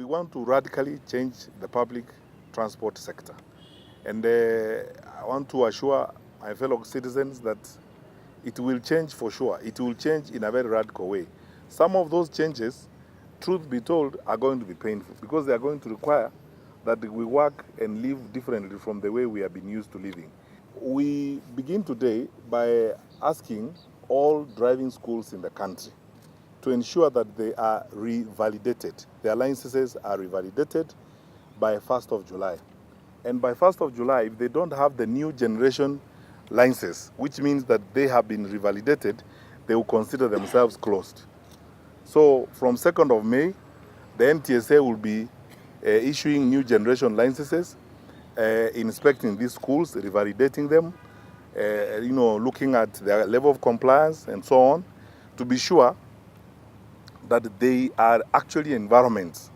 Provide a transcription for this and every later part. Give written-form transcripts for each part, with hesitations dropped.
we want to radically change the public transport sector. And I want to assure my fellow citizens that it will change for sure. It will change in a very radical way. Some of those changes, truth be told, are going to be painful because they are going to require that we work and live differently from the way we have been used to living. We begin today by asking all driving schools in the country to ensure that they are revalidated. Their licenses are revalidated by 1st of July. And by 1st of July, if they don't have the new generation licenses, which means that they have been revalidated, they will consider themselves closed. So from 2nd of May, the NTSA will be issuing new generation licenses, inspecting these schools, revalidating them, looking at their level of compliance and so on, to be sure that they are actually environments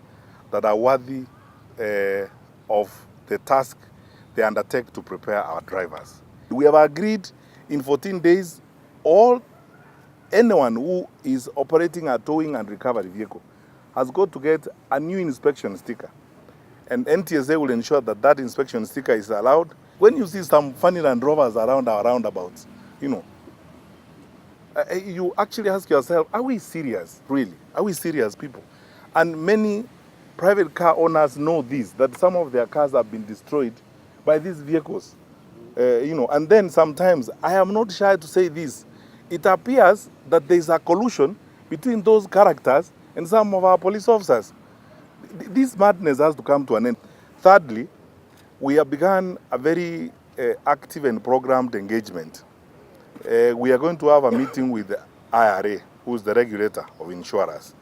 that are worthy of the task they undertake to prepare our drivers. We have agreed in 14 days, anyone who is operating a towing and recovery vehicle has got to get a new inspection sticker. And NTSA will ensure that that inspection sticker is allowed. When you see some funny Land Rovers around our roundabouts, you actually ask yourself, are we serious, really? Are we serious people? And many private car owners know this, that some of their cars have been destroyed by these vehicles. And then sometimes, I am not shy to say this, it appears that there is a collusion between those characters and some of our police officers. This madness has to come to an end. Thirdly, we have begun a very active and programmed engagement. We are going to have a meeting with the IRA, who is the regulator of insurers.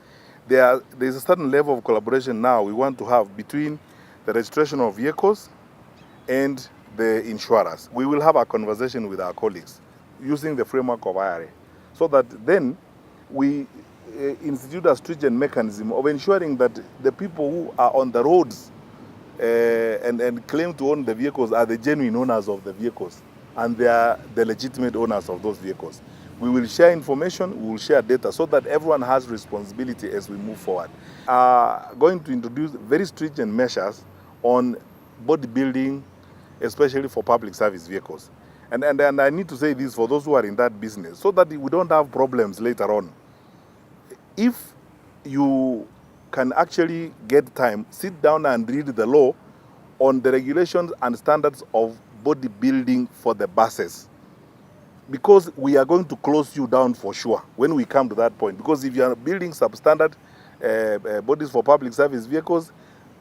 There is a certain level of collaboration now we want to have between the registration of vehicles and the insurers. We will have a conversation with our colleagues using the framework of IRA, so that then we institute a stringent mechanism of ensuring that the people who are on the roads and claim to own the vehicles are the genuine owners of the vehicles, and they are the legitimate owners of those vehicles. We will share information, we will share data, so that everyone has responsibility as we move forward. Going to introduce very stringent measures on bodybuilding, especially for public service vehicles. And I need to say this for those who are in that business, so that we don't have problems later on. If you can actually get time, sit down and read the law on the regulations and standards of bodybuilding for the buses. Because we are going to close you down for sure when we come to that point. Because if you are building substandard bodies for public service vehicles,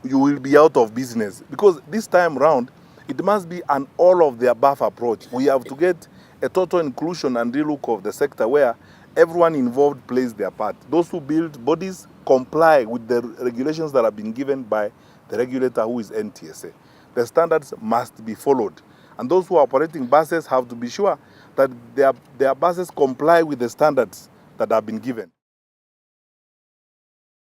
you will be out of business. Because this time round, it must be an all-of-the-above approach. We have to get a total inclusion and relook of the sector where everyone involved plays their part. Those who build bodies comply with the regulations that have been given by the regulator, who is NTSA. The standards must be followed. And those who are operating buses have to be sure that their buses comply with the standards that have been given.